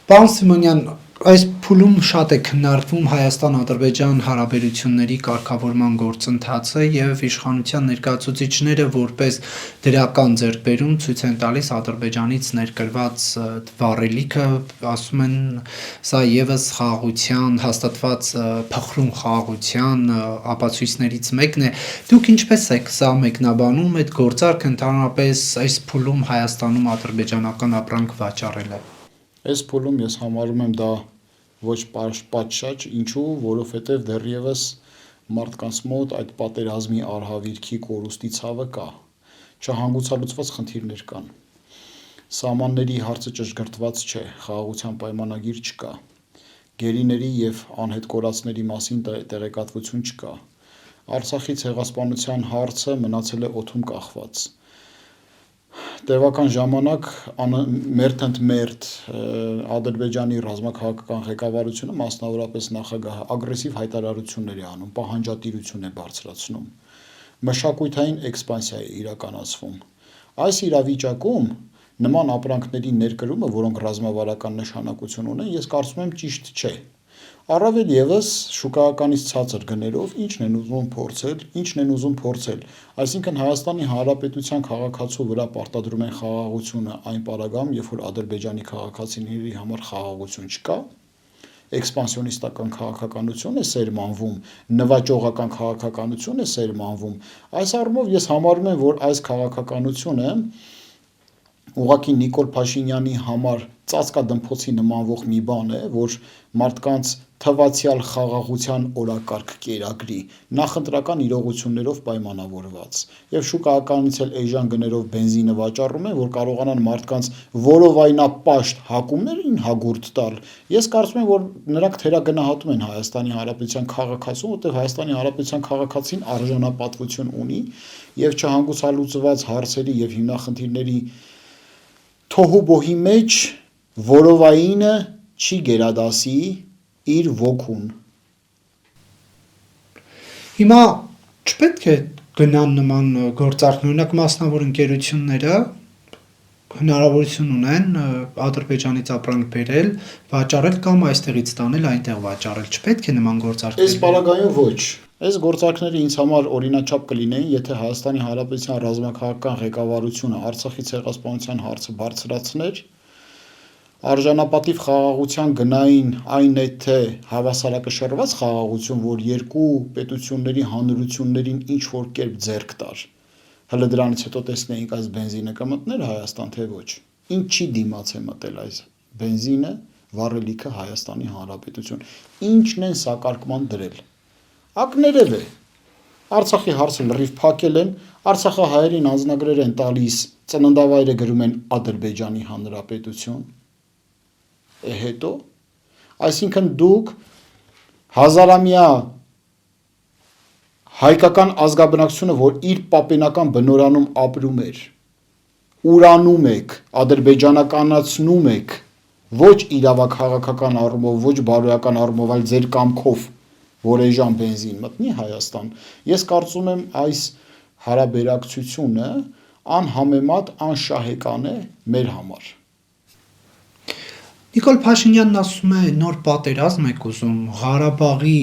Պարոն Սիմոնյան, այս փուլում շատ է քննարկվում Հայաստան-Ադրբեջան հարաբերությունների կարգավորման գործընթացը եւ իշխանության ներկայացուցիչները որպես դրական ձեռքբերում ցույց են տալիս Ադրբեջանից ներկրված վառելիքը, ասում են սա եւս խաղաղության հաստատված փխրուն խաղաղության ապացույցներից մեկն է։ Դուք ինչպես եք սա մեկնաբանում այդ գործարքը ընդհանրապես այս փուլում Հայաստանում ադրբեջանական ապրանք վաճառելը։ Այս փուլում ես համարում եմ դա ոչ պատշաճ, ինչու, որովհետև դեռևս մարդկանց մոտ այդ պատերազմի արհավիրքի կորուստի ցավը կա, չհանգուցալուծված խնդիրներ կան, սահմանների հարցը ճշգրտված չէ, խաղաղության պայմանագիր չկա, գերիների և անհետ կորածների մասին տեղեկատվություն չկա, Արցախի ցեղասպանության հարցը մնացել է օդում կախված, տևական ժամանակ մերթ ընդ մերթ Ադրբեջանի ռազմաքաղաքական ղեկավարությունը, մասնավորապես նախագահը, ագրեսիվ հայտարարություններ է անում, պահանջատիրություն է բարձրացնում, մշակութային էքսպանսիա է իրականացվում։ Այս իրավիճակում նման ապրանքների ներկրումը, որոնք ռազմավարական նշանակություն ունեն, ես կարծում եմ ճիշտ չէ։ Առավել ևս շուկայականից ցածր գներով ինչն են ուզում փորձել, այսինքն Հայաստանի Հանրապետության քաղաքացու վրա պարտադրում են խաղաղությունը այն պարագայում, երբ որ Ադրբեջանի քաղաքացիների համար խաղաղություն չկա, էքսպանսիոնիստական քաղաքականություն է սերմանվում, նվաճողական քաղաքականություն է սերմանվում, այս առումով ես համարում եմ, որ այս քաղաքականությունը ուղղակի Նիկոլ Փաշինյանի համար ծածկադմփոցի նմանվող մի բան է, որ մարդկանց թվացյալ խաղաղության օրակարգ կերակրի, նախընտրական իրողություններով պայմանավորված, և շուկայականից էլ էժան գներով բենզինը վաճառում են, որ կարողանան մարդկանց որովայնապաշտ հակումներին հագուրդ տալ, ես կարծում եմ, որ նրանք թերագնահատում են Հայաստանի Հանրապետության քաղաքացուն, որտեղ Հայաստանի Հանրապետության քաղաքացին արժանապատվություն ունի և չհանգուցալուծված հարցերի և հիմնախնդիրների թոհուբոհի մեջ որովայինը չի գերադասի իր ոգուն։ Հիմա չպետք է գնան նման գործարքներ, օրինակ մասնավոր ընկերությունները հնարավորություն ունեն Ադրբեջանից ապրանք բերել, վաճառել կամ այստեղից տանել այնտեղ վաճառել, չպետք է նման գործարքներ։ Այս պարագայում ոչ։ Այս գործարքները ինձ համար օրինաչափ կլինեին, եթե Հայաստանի Հանրապետության ռազմաքաղաքական ղեկավարությունը Արցախի ցեղասպանության հարցը բարձրացներ, արժանապատիվ խաղաղության գնային այն է թե հավասարակշռված խաղաղություն, որ երկու պետությունների հանրություններին ինչ-որ կերպ ձեռք տար, հələ դրանից հետո տեսնեինք այս բենզինը կմտներ Հայաստան, թե ոչ, ինչի դիմաց է մտել այս բենզինը, վառելիքը Հայաստանի Հանրապետություն, ինչն են սակարկման դրել, ակներև է, Արցախի հարցը լրիվ փակել են, արցախահայերին անձնագրեր են տալիս, ծննդավայրը գրում են Ադրբեջանի Հանրապետություն, հետո, այսինքն դուք հազարամյա հայկական ազգաբնակչությունը, որ իր պապենական բնորանում ապրում էր, ուրանում եք, ադրբեջանականացնում եք, ոչ իրավաքաղաքական առումով, ոչ բարոյական առումով, այլ ձեր կամքով, որ էժան բենզին մտնի Հայաստան, ես կարծում եմ այս հարաբերակցությունը անհամեմատ անշահեկան է մեր համար։ Նիկոլ Փաշինյանն ասում է նոր պատերազմ եք ուզում, Ղարաբաղի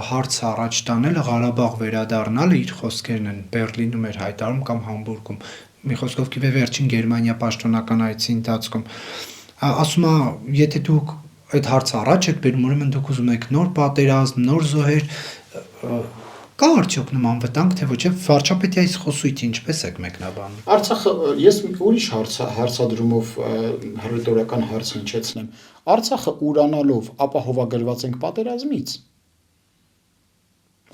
հարցը առաջ տանելը, Ղարաբաղ վերադառնալը իր խոսքերն են Բեռլինում էր հայտարարում կամ Համբուրգում, մի խոսքով կիվե վերջին Գերմանիա պաշտոնական այցի ընթացքում, ասում է, եթե դուք այդ հարցը առաջ եք բերում, ուրեմն դուք ուզում եք նոր պատերազմ, նոր զոհեր, կա արդյոք նման վտանգ, թե ոչ, վարչապետի այս խոսույթը ինչպես եք մեկնաբանում։ Արցախը, ես ուրիշ հարցադրումով հռետորական հարց հնչեցնեմ, Արցախը ուրանալով ապահովագրված ենք պատերազմից։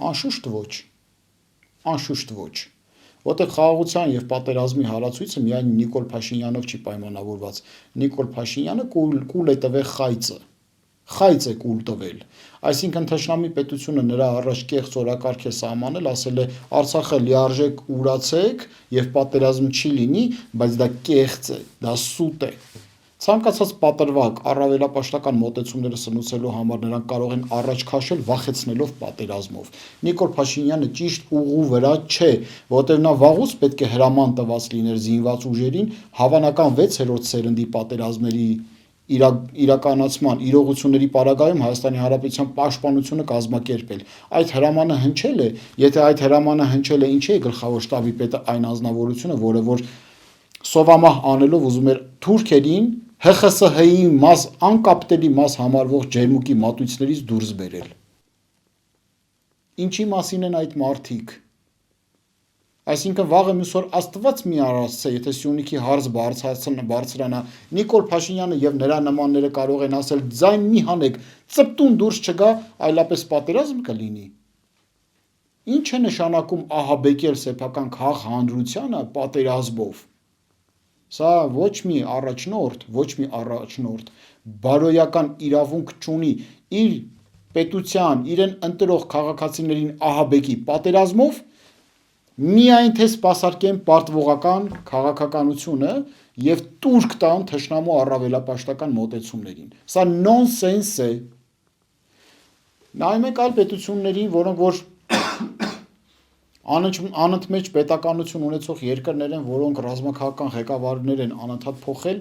Անշուշտ ոչ, որտեղ խաղաղության և պատերազմի հարացույցը միայն Նիկոլ Փաշինյանով չի պայմանավորված, Նիկոլ Փաշինյանը կուլ է տվել խայծ է կուլ տվել, այսինքն թշնամի պետությունը նրա առաջ կեղծ օրակարգ է սահմանել, ասել է Արցախը լիարժեք ուրացեք և պատերազմ չի լինի, բայց դա կեղծ է, դա սուտ է, ցանկացած պատրվակ, առավելապաշտական մոտեցումները սնուցելու համար նրանք կարող են առաջ քաշել վախեցնելով պատերազմով, Նիկոլ Փաշինյանը ճիշտ ուղու վրա չէ, որտեղ նա վաղուց պետք է հրաման տված լիներ զինված ուժերին, հավանական 6-րդ սերնդի պատերազմների իրականացման իրողությունների պարագայում Հայաստանի Հանրապետության պաշտպանությունը կազմակերպել։ Այդ հրամանը հնչել է, եթե այդ հրամանը հնչել է, ինչի է գլխավոր շտաբի պետը այն անձնավորությունը, որը որ սովամահ անելով ուզում էր թուրքերին ՀԽՍՀ-ի մաս անկապտելի մաս համարվող ջերմուկի մատույցներից դուրս բերել։ Ինչի մասին են այդ մարդիկ։ Այսինքն վաղը մյուս օր Աստված մի արածցե, եթե Սյունիքի հարց բարձրանա, Նիկոլ Փաշինյանը եւ նրա նմանները կարող են ասել ձայն մի հանեք, ծպտուն դուրս չգա, այլապես պատերազմ կլինի։ Ինչ է նշանակում ահաբեկել սեփական քաղաք հանրությանը պատերազմով։ Սա ոչ մի առաջնորդ բարոյական իրավունք չունի իր պետության, իրեն ընտրող քաղաքացիներին ահաբեկի պատերազմով, միայն թե սպասարկեն պարտվողական քաղաքականությունը եւ տուրք տան թշնամու առավելապաշտական մոտեցումներին։ Սա նոնսենս է։ Նայում եք այլ պետություններին, որոնք որ անընդմեջ պետականություն ունեցող երկրներ են, որոնք ռազմաքաղաքական ղեկավարներ են անընդհատ փոխել,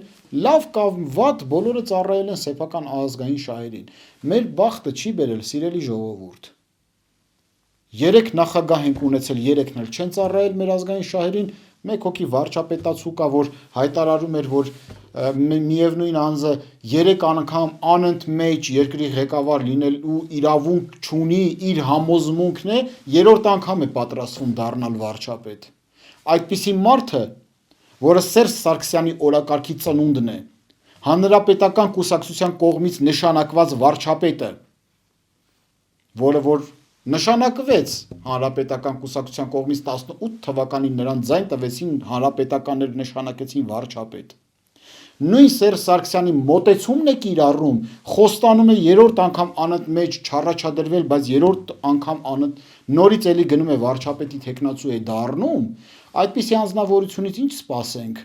լավ կամ վատ բոլորը ծառայել են սեփական ազգային շահերին։ Մեր բախտը չի բերել, սիրելի ժողովուրդ։ 3 նախագահ ենք ունեցել, 3-ն էլ չեն ծառայել մեր ազգային շահերին, մեկ հոգի վարչապետացու կա, որ հայտարարում էր, որ միևնույն անձը 3 անգամ անընդմեջ երկրի ղեկավար լինելու իրավունք չունի, իր համոզմունքն է, 3-րդ անգամ է պատրաստվում դառնալ վարչապետ։ Այդպիսի մարդը, որը Սերժ Սարգսյանի օրակարգի ծնունդն է, հանրապետական կուսակցության կողմից նշանակված վարչապետը, որը որ նշանակվեց հանրապետական կուսակցության կողմից 18 թվականին նրան ձայն տվեցին, հանրապետականներ նշանակեցին վարչապետ։ Նույն Սերժ Սարգսյանի մոտեցումն է կիրառում, խոստանում է 3-րդ անգամ անընդմեջ չառաջադրվել, բայց 3-րդ անգամ նորից էլի գնում է վարչապետի թեկնածու է դառնում, այդպիսի անձնավորությունից ինչ սպասենք,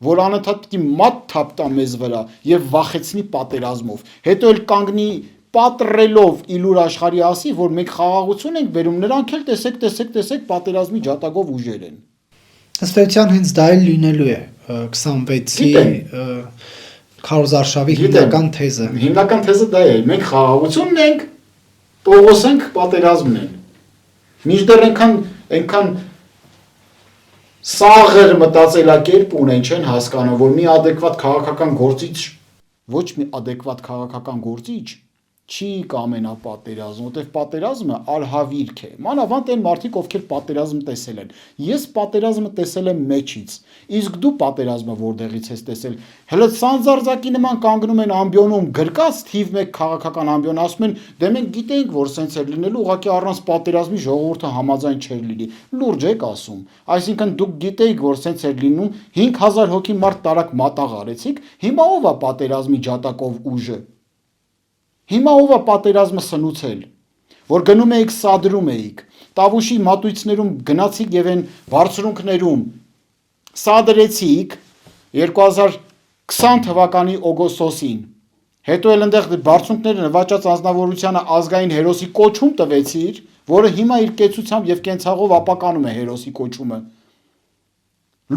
որ անընդհատ պիտի մատ թափ տա մեզ վրա եւ վախեցնի պատերազմով, հետո էլ կանգնի պատռելով իլուր աշխարհի ասի, որ մենք խաղաղություն ենք բերում, նրանք էլ տեսեք պատերազմի ջատագով ուժեր են։ Ըստ էության հենց դա էլ լինելու է 26-ի քարոզարշավի հիմնական թեզը։ Հիմնական թեզը դա է, մենք խաղաղությունն ենք, Պողոսենք պատերազմն են։ Մինչդեռ այնքան սաղր մտածելակերպ ունեն, չեն հասկանում, որ մի adekvat քաղաքական գործիչ, ոչ մի adekvat քաղաքական գործիչ չի կամենա պատերազմ, որտեղ պատերազմը արհավիրք է։ Մանավանդ այն մարդիկ, ովքեր պատերազմ տեսել են։ Ես պատերազմը տեսել եմ մեջից, իսկ դու պատերազմը որտեղից ես տեսել։ Հələ Սանձարձակի նման կանգնում են ամբիոնում գրկած թիվ 1 քաղաքական ամբիոն, ասում են, դե մենք գիտենք, որ սենց էր լինելու, ուղղակի առանց պատերազմի ժողովուրդը համաձայն չէր լինի։ Լուրջ եք ասում։ Այսինքն դուք գիտեիք, որ սենց էր լինում, 5000 հոգի մարդ տարակ մատաղ արեցիք, հիմա ով է պատերազմի ջատակով ուժը։ Հիմա ով է պատերազմը սնուցել, որ գնում էիք սադրում էիք, Տավուշի մատույցներում գնացիք եւ այն բարձրունքներում սադրեցիք 2020 թվականի օգոստոսին, հետո էլ այնտեղ բարձրունքները նվաճած անձնավորությանը ազգային հերոսի կոչում տվեցիր, որը հիմա իր կեցությամբ եւ կենցաղով ապականում է հերոսի կոչումը։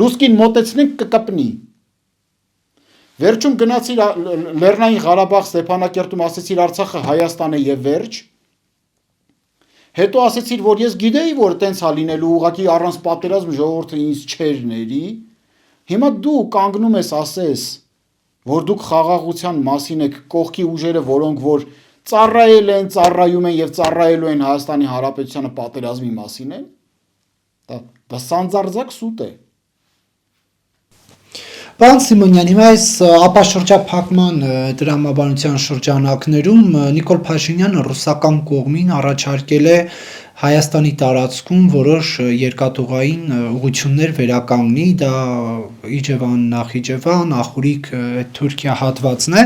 Լուսկին մոտեցնենք կկպնի։ Վերջում գնացիր Լեռնային Ղարաբաղ Ստեփանակերտում ասեցիր Արցախը Հայաստան է եւ վերջ։ Հետո ասեցիր, որ ես գիտեի, որ տենց է լինելու, ուղղակի առանց պատերազմ ժողովուրդը ինձ չեր ների։ Հիմա դու կանգնում ես ասես, որ դուք խաղաղության մասին եք, կողքի ուժերը, որոնք որ ծառայել են, ծառայում են եւ ծառայելու են Հայաստանի Հանրապետությանը պատերազմի մասին են։ Դա սանձարձակ սուտ է։ Պարոն Սիմոնյան, հիմա այս ապաշրջափակման տրամաբանության շրջանակներում Նիկոլ Փաշինյանը ռուսական կողմին առաջարկել է Հայաստանի տարածքում որոշ երկաթուղային ուղղություններ վերականգնի, դա Իջևան, Նախիջևան, Ախուրիկ, Թուրքիա հատվածն է,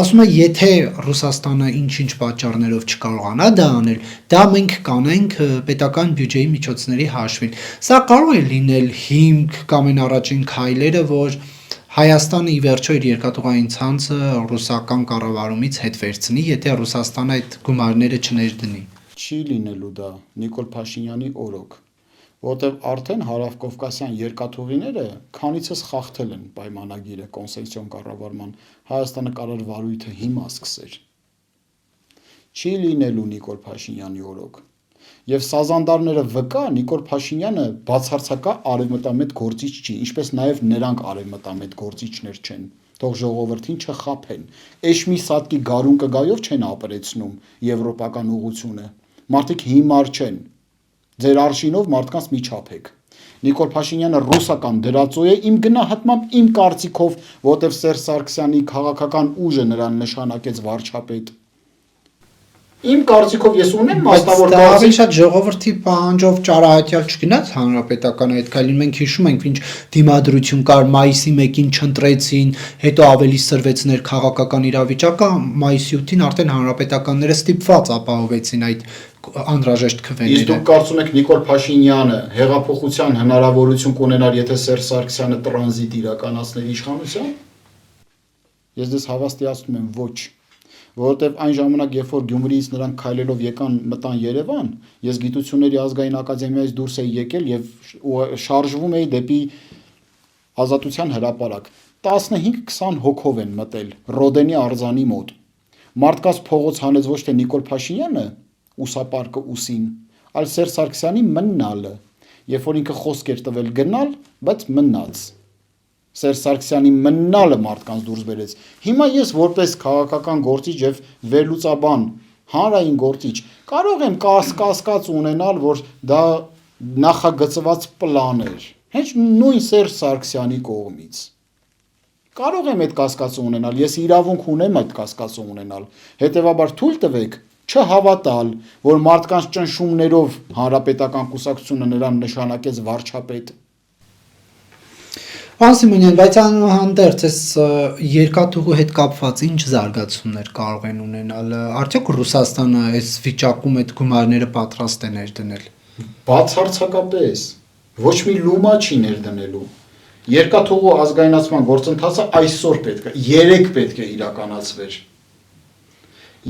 ասում է, եթե Ռուսաստանը ինչ-ինչ պատճառներով չկարողանա դա անել, դա մենք կանենք պետական բյուջեի միջոցների հաշվին։ Սա կարող է լինել հիմք կամ այն առաջին քայլերը, որ Հայաստանը ի վերջո իր երկաթուղային ցանցը ռուսական կառավարումից հետ վերցնի, եթե Ռուսաստանը այդ գումարները չներդնի։ Չի լինելու դա Նիկոլ Փաշինյանի օրոք։ որտեղ արդեն հարավկովկասյան երկաթուղիները քանիցս խախտել են պայմանագիրը կոնսեսիոն կառավարման, Հայաստանը կարող վարույթը հիմա սկսեր։ Չի լինելու Նիկոլ Փաշինյանի օրոք։ Եվ սազանդարները վկա Նիկոլ Փաշինյանը բացարձակա արևմտամետ գործիչ չի, ինչպես նաև նրանք արևմտամետ գործիչներ չեն։ Թող ժողովրդին չխաբեն։ Էշմի սատկի գարուն կգայով չեն ապրեցնում եվրոպական ուղղությունը։ Մարդիկ հիմար չեն։ Ձեր արշինով մարդկանց մի չափեք։ Նիկոլ Փաշինյանը ռուսական դրածո է իմ գնահատմամբ, իմ կարծիքով, որտեղ Սերժ Սարգսյանի քաղաքական ուժը նրան նշանակեց վարչապետ։ Իմ կարծիքով ես ունեմ մասնավոր ավելի շատ ժողովրդի պահանջով ճարահատյալ չգնաց հանրապետական այդ քայլին մենք հիշում ենք ինչ դիմադրություն կար մայիսի 1-ին չընտրեցին, հետո ավելի սրվեցներ քաղաքական իրավիճակը, մայիսի 8-ին արդեն հանրապետականները ստիպված ապահովեցին այդ անհրաժեշտ քվեները։ Իսկ դուք կարծում եք Նիկոլ Փաշինյանը հեղափոխության հնարավորություն կունենար, եթե Սերժ Սարգսյանը տրանզիտ իրականացներ իշխանության։ Ես դες հավաստիացնում եմ ոչ, որովհետև այն ժամանակ, երբ որ Գյումրիից նրանք քայլելով եկան մտան Երևան, ես գիտությունների ազգային ակադեմիայից դուրս էի եկել եւ շարժվում էի դեպի Ազատության հրապարակ։ 15-20 հոգով են մտել Ռոդենի արձանի մոտ։ Մարդկանց փողոց հանեց ոչ թե Նիկոլ Փաշինյանը, ուսապարկը ուսին, այլ Սերժ Սարգսյանի մնալը, երբ որ ինքը խոսք էր տվել գնալ, բայց մնաց։ Սերժ Սարգսյանի մնալը մարդկանց դուրս բերեց։ Հիմա ես որպես քաղաքական գործիչ եւ վերլուծաբան, հանրային գործիչ, կարող եմ կասկած ունենալ, որ դա նախագծված պլան էր։ Հենց նույն Սերժ Սարգսյանի կողմից։ Կարող եմ այդ կասկածը ունենալ, ես իրավունք ունեմ այդ կասկածը ունենալ։ Հետևաբար թույլ տվեք չհավատալ, որ մարդկանց ճնշումներով հանրապետական կուսակցությունը նրան նշանակեց վարչապետ։ Պարոն Սիմոնյան, բայց անհանդերձ այս երկաթուղու հետ կապված ինչ զարգացումներ կարող են ունենալ։ Արդյոք Ռուսաստանը այս վիճակում այդ գումարները պատրաստ է ներդնել։ Բացարձակապես ոչ մի լումա չի ներդնելու։ Երկաթուղու ազգայնացման գործընթացը այսօր երեք պետք է իրականացվեր։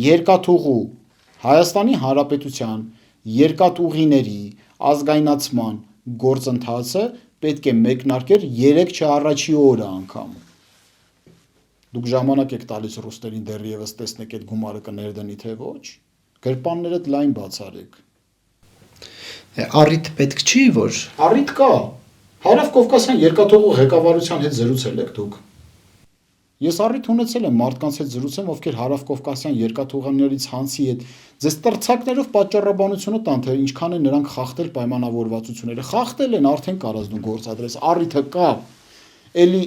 Երկաթուղու Հայաստանի Հանրապետության երկաթուղիների ազգայնացման գործընթացը պետք է մեկնարկեր 3 չառաջի օրը անգամ։ Դուք ժամանակ եք տալիս ռուսներին դեռևս տեսնեք այդ գումարը կներդնի թե ոչ։ Գրպաններդ լայն բացարեք։ Առիթ պետք չի, որ Առիթ կա։ Հարավկովկասյան երկաթուղու ղեկավարության հետ զրուցել եք դուք։ Ես առիթ ունեցել եմ մարդկանց հետ զրուցեմ, ովքեր Հարավկովկասյան երկաթուղաների ցանցի հետ ձեզ տրցակներով պատճառաբանությունը տան, թե ինչքան են նրանք խախտել պայմանավորվածությունները։ Խախտել են, արդեն կարած դու գործադրես, առիթը կա։ Էլի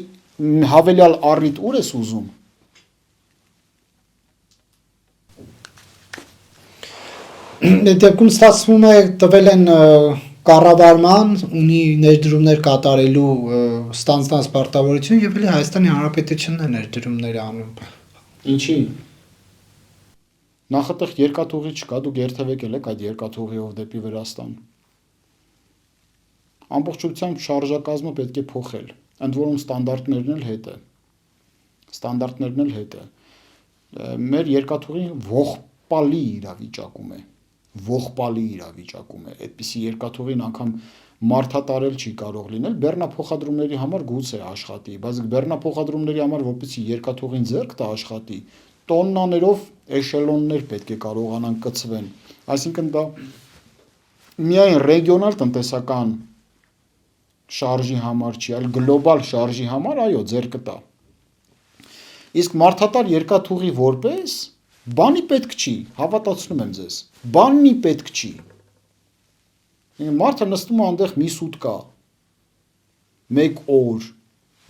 հավելյալ առիթ ուր ես ուզում։ Դեպքում ստացվում է տվել են կառավարման ունի ներդրումներ կատարելու ստանձնած պարտավորություն եւ էլի Հայաստանի Հանրապետությունն է ներդրումներ անում։ Ինչի։ Նախատեղ երկաթուղի չկա, դուք երթևեկել եք այդ երկաթուղիով դեպի Վրաստան։ Ամբողջությամբ շարժակազմը պետք է փոխել, ընդ որում ստանդարտներն էլ հետ է։ Ստանդարտներն էլ հետ է։ Մեր երկաթուղին ողբալի իրավիճակում է։ Ողբալի իրավիճակում է, այդպիսի երկաթուղին անգամ մարդատարել չի կարող լինել, բեռնափոխադրումների համար գուցե աշխատի, բայց բեռնափոխադրումների համար որպեսզի երկաթուղին ձեռք տա աշխատի, տոննաներով էշելոններ պետք է կարողանան կցվեն, այսինքն դա միայն ռեգիոնալ տնտեսական շարժի համար չի, այլ գլոբալ շարժի համար, այո, ձեռք տա։ Իսկ մարդատար երկաթուղի որպես բանի պետք չի, հավատացնում եմ ձեզ, բանի պետք չի։ Մարդը նստում է այնտեղ մի սուտկա, 1 օր,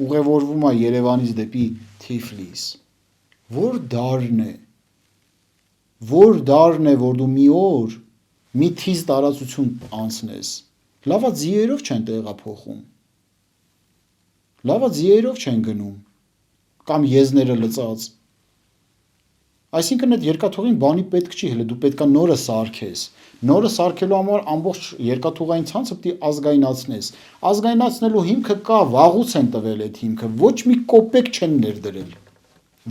ուղևորվում է Երևանից դեպի Թիֆլիս, որ դարն է, որ դու մի օր, մի թիզ տարածություն անցնես, լավա ձիերով չեն տեղափոխում, լավա ձիերով չեն գնում, կամ եզները լծած, այսինքն այդ երկաթուղին բանի պետք չի, հələ դու պետքա նորը սարքես, նորը սարքելու համար ամբողջ երկաթուղային ցանցը պետք է ազգայնացնես, ազգայնացնելու հիմքը կա, վաղուց են տվել այդ հիմքը, ոչ մի կոպեկ չեն ներդրել,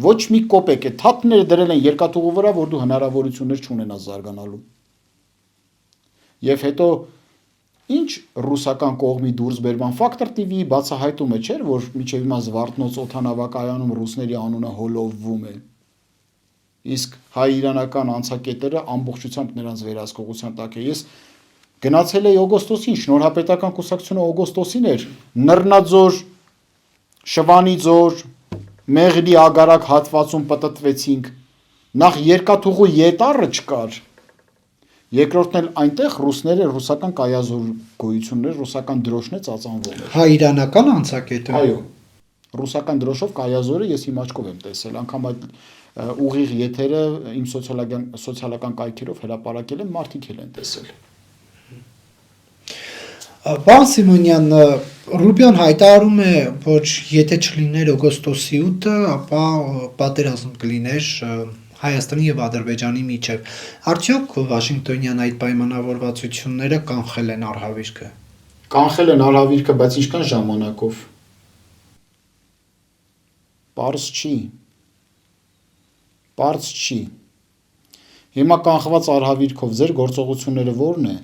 ոչ մի կոպեկ, այդ թաթները դրել են երկաթուղու վրա, որ դու հնարավորություններ չունենաս զարգանալու, եւ հետո ինչ ռուսական կողմի դուրս բերման Factor TV-ի բացահայտումը չէր, որ միջև հիմա Զվարթնոց օդանավակայանում ռուսների անունը հոլովվում է։ Իսկ հայ-իրանական անցակետերը ամբողջությամբ նրանց վերահսկողության տակ է։ Ես գնացել էի օգոստոսին, շնորհապետական կուսակցությունը օգոստոսին էր, Նռնաձոր, Շվանի ձոր, Մեղրի ագարակ հատվածում պտտվեցինք, նախ երկաթուղու ետառը չկար, երկրորդն էլ այնտեղ ռուսները ռուսական կայազորգույություններ, ռուսական դրոշն է ծածանվում էր։ Հայ-իրանական անցակետը։ Այո, ռուսական դրոշով կայազորը ես իմ աչքով եմ տեսել, անգամ այդ ուղիղ եթերը իմ սոցիալական կայքերով հրապարակել եմ, մարդիկ էլ են տեսել։ Պարոն Սիմոնյան, Ռուբիոն հայտարարում է, որ եթե չլիներ օգոստոսի 8-ը, ապա պատերազմ կլիներ Հայաստանի եւ Ադրբեջանի միջև։ Արդյոք Վաշինգտոնյան այդ պայմանավորվածությունները կանխել են արհավիրքը։ Կանխել են արհավիրքը, բայց ինչքան ժամանակով։ Պարզ չի։ Հիմա կանխված արհավիրքով ձեր գործողությունները ո՞րն է։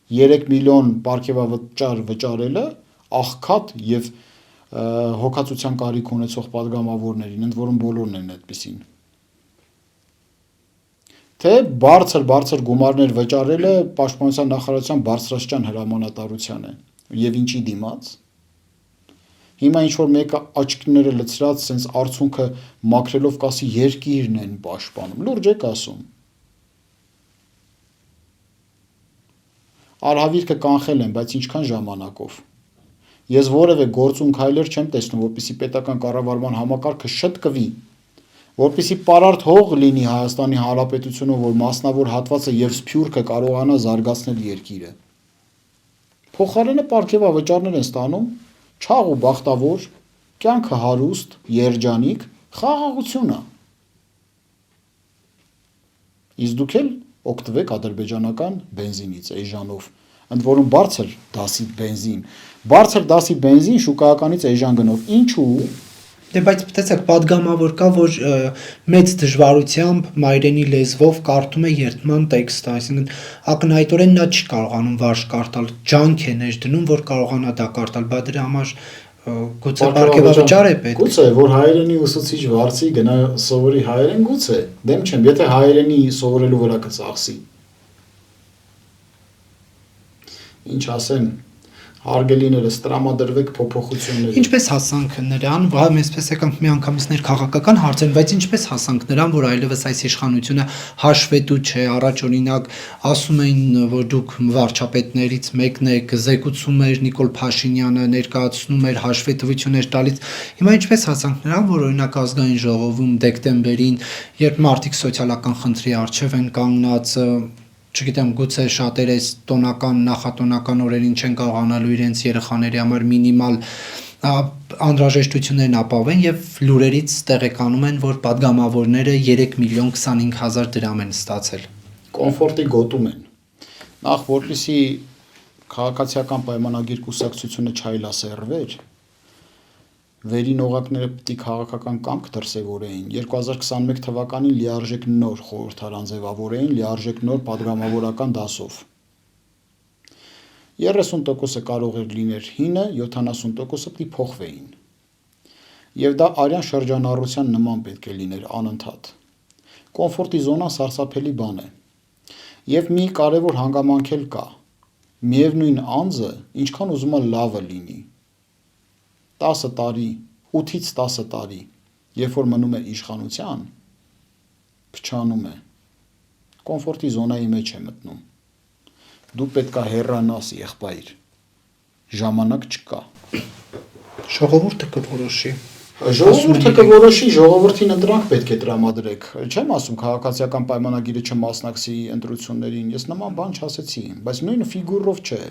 3 միլիոն պարգևավճար վճարելը աղքատ եւ հոգացության կարիք ունեցող падգամավորներին, ընդ որում բոլորն են այդպիսին։ Թե բարձր գումարներ վճարելը պաշտպանության նախարարության բարձրաստիճան հրամանատարության է եւ ինչի դիմաց։ Հիմա ինչ որ մեկը աչքները լցրած sense արցունքը մաքրելով կասի երկիրն են պաշտպանում։ Լուրջ եք ասում։ Արհավիրքը կանխել են, բայց ինչքան ժամանակով։ Ես որևէ գործուն քայլեր չեմ տեսնում, որպեսզի պետական կառավարման համակարգը շտկվի, որպեսզի պարարտ հող լինի Հայաստանի Հանրապետությունում, որ մասնավոր հատվածը եւ Սփյուռքը կարողանա զարգացնել երկիրը։ Փոխարենը պարգևավճարներ են ստանում, չաղ ու բախտավոր, կյանքը հարուստ, երջանիկ, խաղաղությունը։ Իսկ դուք էլ օգտվեք ադրբեջանական բենզինից, էժանով, ընդ որում բարձր դասի բենզին շուկայականից էժան գնով։ Ինչու՞։ Դե բայց տեսեք, падգամավոր կա, որ մեծ դժվարությամբ մայրենի լեզվով կարդում է երդման տեքստը, այսինքն ակնհայտորեն նա չի կարողանում վարժ կարդալ, ջանք է ներդնում, որ կարողանա դա կարդալ, բայց դրա համար գուցե պարգևավճար է պետք։ Գուցե, որ հայերենի ուսուցիչ վարձի գնա սովորի հայերեն, գուցե, դեմ չեմ, եթե հայերենի սովորելու վրա կծախսի։ Ինչ ասեմ, հարգելիներս, տրամադրվեք փոփոխությունները։ Ինչպես հասանք նրան, այսպես եկանք մի անգամից ներքաղաքական հարցեր, բայց ինչպես հասանք նրան, որ այլևս այս իշխանությունը հաշվետու չէ, առաջ օրինակ ասում էին, որ դուք վարչապետներից մեկն եք, զեկուցում էր Նիկոլ Փաշինյանը, ներկայացնում էր հաշվետվություններ տալիս։ Հիմա ինչպես հասանք նրան, որ օրինակ ազգային ժողովում դեկտեմբերին, երբ մարդիկ սոցիալական խնդրի առջև են կանգնած, չգիտեմ, գուցե շատերը այս տոնական, նախատոնական օրերին չեն կարողանալու իրենց երեխաների համար մինիմալ անհրաժեշտություններն ապահովեն եւ լուրերից տեղեկանում են, որ падգամավորները 3 միլիոն 25 հազար դրամ են ստացել։ Կոմֆորտի գոտում են։ Նախ որպեսի քաղաքացիական պայմանագիր կուսակցությունը չայլասերվեր, վերին օղակները պետք է քաղաքական կամք դրսևորեին։ 2021 թվականին լիարժեք նոր խորհրդարան ձևավորեին, լիարժեք նոր падգամավորական դասով։ 30% կարող էր լիներ հինը, 70% պետք է փոխվեին։ Եվ դա արյան շրջանառության նման պետք է լիներ անընդհատ։ Կոմֆորտի զոնան սարսափելի բան է։ Եվ մի կարևոր հանգամանք էլ կա։ Միևնույն անձը ինչքան ուզում է լավը լինի։ 10 տարի, 8-ից 10 տարի, երբ որ մնում է իշխանության, փչանում է, կոմֆորտի զոնայի մեջ է մտնում, դու պետք է հեռանաս եղբայր, ժամանակ չկա։ Ժողովուրդը կորոշի։ Ժողովուրդը կորոշի, ժողովրդին ընտրանք պետք է տրամադրեք։ Չեմ ասում քաղաքացիական պայմանագիրը չմասնակցի ընտրություններին, ես նման բան չասեցի, բայց նույն ֆիգուրով չէ։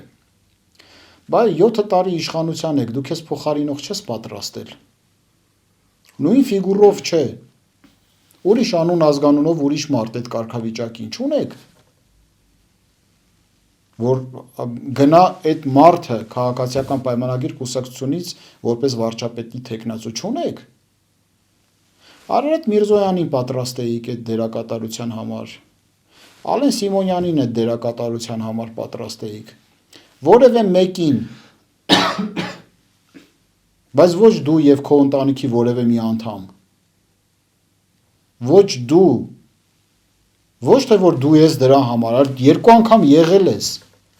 Բայց 7 տարի իշխանության եք, դու քեզ փոխարինող չես պատրաստել։ Նույն ֆիգուրով չէ։ Ուրիշ անուն ազգանունով ուրիշ մարդ այդ կարգավիճակին չունեք։ Որ գնա այդ մարդը քաղաքացիական պայմանագիր կուսակցությունից որպես վարչապետի թեկնածու չունեք։ Արարատ Միրզոյանին պատրաստ էիք այդ դերակատարության համար։ Ալեն Սիմոնյանին այդ դերակատարության համար պատրաստ էիք։ որևէ մեկին, բայց ոչ դու եւ քո ընտանիքի որևէ մի անդամ, ոչ դու, ոչ թե որ դու ես դրա համար, երկու անգամ եղել ես,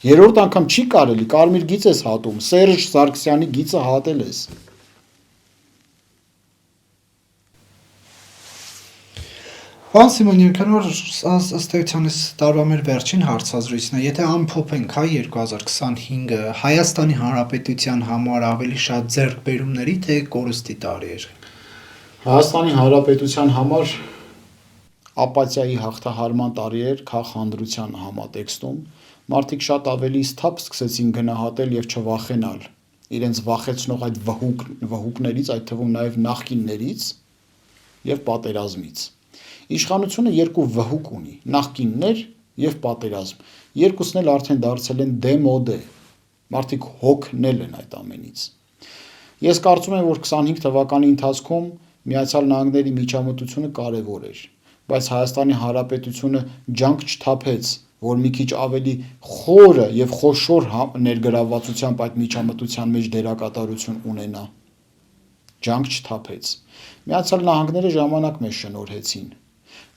երրորդ անգամ չի կարելի, կարմիր գիծ ես հատում, Սերժ Սարգսյանի գիծը հատել ես։ Պարոն Սիմոնյան, քանի որ ըստ էության տարվա մեր վերջին հարցազրույցն է, եթե ամփոփենք 2025-ը Հայաստանի Հանրապետության համար ավելի շատ ձեռքբերումների թե կորստի տարի էր։ Հայաստանի Հանրապետության համար ապաթիայի հաղթահարման տարի էր քաղաքանդրության համատեքստում։ Մարդիկ շատ ավելի սթափ սկսեցին գնահատել եւ չվախենալ իրենց վախեցնող այդ վհուկներից, այդ թվում նաեւ նախկիններից եւ պատերազմից։ Իշխանությունը երկու վհուկ ունի՝ նախկիններ եւ պատերազմ։ Երկուսն էլ արդեն դարձել են դեմոդե։ Մարդիկ հոգնել են այդ ամենից։ Ես կարծում եմ, որ 25 թվականի ընթացքում Միացյալ Նահանգների միջամտությունը կարևոր էր, բայց Հայաստանի Հանրապետությունը ջանք չթափեց, որ մի քիչ ավելի խորը եւ խոշոր ներգրավվածությամբ այդ միջամտության մեջ դերակատարություն ունենա։ Ջանք չթափեց։ Միացյալ Նահանգները ժամանակ մեզ շնորհեցին,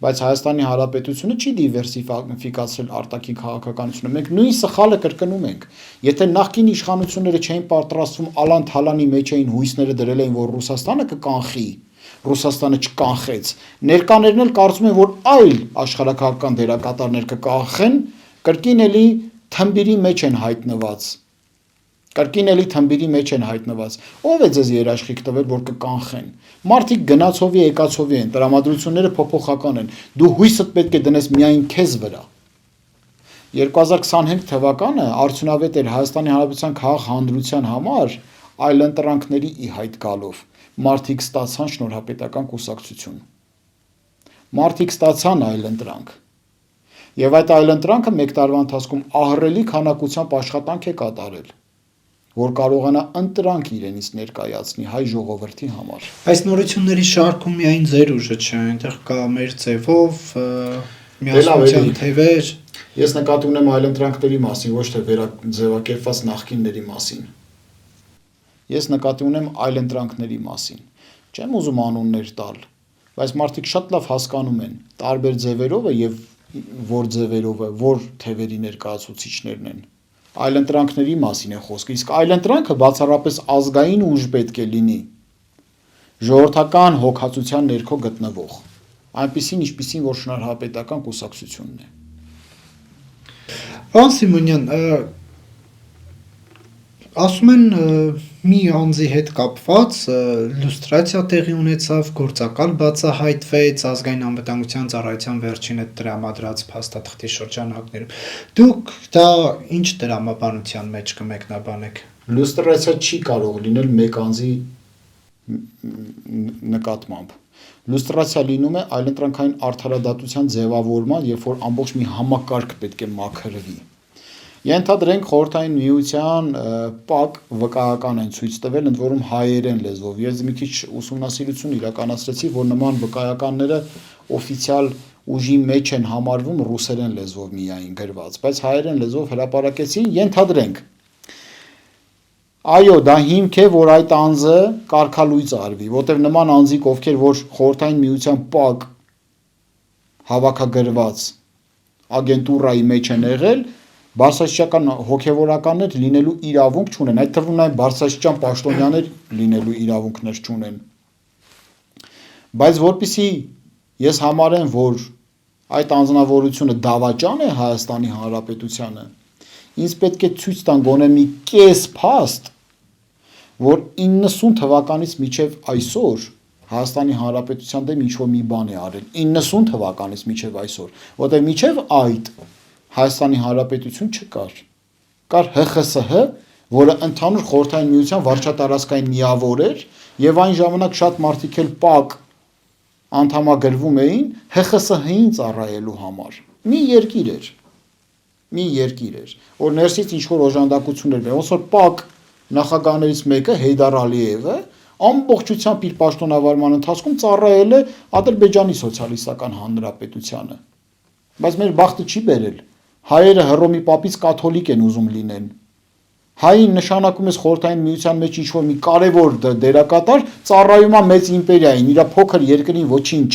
բայց Հայաստանի Հանրապետությունը չի դիվերսիֆիկացրել արտաքին քաղաքականությունը։ Մենք նույն սխալը կրկնում ենք։ Եթե նախկին իշխանությունները չէին պատրաստվում ալան-թալանի մեջ էին հույսները դրել էին, որ Ռուսաստանը կկանխի, Ռուսաստանը չկանխեց։ Ներկաներն էլ կարծում են, որ այլ աշխարհակաղակական դերակատարներ կկանխեն, կրկին էլի թմբիրի մեջ են հայտնված։ Ո՞վ է ձեզ երաշխիք տվել, որ կկանխեն։ Մարդիկ գնացովի եկածովի են, տրամադրությունները փոփոխական են։ Դու հույսդ պետք է դնես միայն քեզ վրա։ 2025 թվականը արդյունավետ էր Հայաստանի Հանրապետության քաղաքահանրության համար այլընտրանքների ի հայտ գալով։ Մարդիկ ստացան շնորհապետական կուսակցություն։ Մարդիկ ստացան այլընտրանք։ Եվ այդ այլընտրանքը մեկ տարվա ընթացքում ահռելի քանակությամբ աշխատանք է կատարել, որ կարողանա ընտրանք իրենից ներկայացնի հայ ժողովրդի համար։ Այս նորությունների շարքում միայն ձեր ուժը չէ, այնտեղ կա մեր ձևով միասնության թևեր։ Ես նկատի ունեմ այլընտրանքների մասին, ոչ թե վերաձևակերպված նախկինների մասին։ Ես նկատի ունեմ այլընտրանքների մասին։ Չեմ ուզում անուններ տալ, բայց մարդիկ շատ լավ հասկանում են տարբեր ձևերով եւ որ ձևերով է, որ թևերի ներկայացուցիչներն են։ Այլընտրանքների մասին է խոսքը, իսկ այլընտրանքը բացառապես ազգային ուժ պետք է լինի, ժողովրդական հոգացության ներքո գտնվող, այնպիսին, ինչպիսին որ շնորհապետական կուսակցությունն է։ Պարոն Սիմոնյան, ասում են մի անձի հետ կապված լուստրացիա տեղի ունեցավ, գործակալ բացահայտվեց ազգային անվտանգության ծառայության վերջին այդ տրամադրած փաստաթղթի շրջանակներում։ Դուք դա ինչ դրամաբանության մեջ կմեկնաբանեք։ Լուստրացիա չի կարող լինել մեկ անձի նկատմամբ։ Լուստրացիա լինում է այլընտրանքային արդարադատության ձևավորման, երբ որ ամբողջ մի համակարգ պետք է մաքրվի։ Ենթադրենք խորհրդային միության ՊԱԿ վկայական են ցույց տվել, ընդ որում հայերեն լեզվով։ Ես մի քիչ ուսումնասիրություն իրականացրեցի, որ նման վկայականները օֆիցիալ ուժի մեջ են համարվում ռուսերեն լեզվով միայն գրված, բայց հայերեն լեզվով հրապարակեցին, ենթադրենք։ Այո, դա հիմք է, որ այդ անձը կարգալույծ արվի, որտեղ նման անձիկ, ովքեր որ խորհրդային միության ՊԱԿ հավաքագրված ագենտուրայի մեջ են եղել, բարձրաստիճան հոգևորականներ լինելու իրավունք չունեն, այդ թվում նաև բարձրաստիճան պաշտոնյաներ լինելու իրավունքներ չունեն։ Բայց որպեսզի ես համարեմ, որ այդ անձնավորությունը դավաճան է Հայաստանի Հանրապետությանը, ինձ պետք է ցույց տան գոնե մի կես փաստ, որ 90 թվականից մինչև այսօր Հայաստանի Հանրապետության դեմ ինչ-որ մի բան է արել, 90 թվականից մինչև այսօր, որտեղ մինչև այդ Հայաստանի Հանրապետություն չկար։ Կար ՀԽՍՀ, որը ընդհանուր խորհրդային միության վարչատարածքային միավոր էր, եւ այն ժամանակ շատ մարդիկ էլ ՊԱԿ անդամագրվում էին ՀԽՍՀ-ին ծառայելու համար։ Մի երկիր էր, որ ներսից ինչ որ օժանդակություններ բեր, ոնց որ ՊԱԿ նախագահներից մեկը Հեյդար Ալիևը ամբողջությամբ իր պաշտոնավարման ընթացքում ծառայել է Ադրբեջանի սոցիալիստական հանրապետությանը։ Բայց մեր բախտը չի բերել։ Հայերը Հռոմի պապից կաթոլիկ են ուզում լինեն։ Հային նշանակում է խորհրդային միության մեջ ինչ-որ մի կարևոր դերակատար, ծառայում է մեծ իմպերիային, իր փոքր երկրին ոչինչ։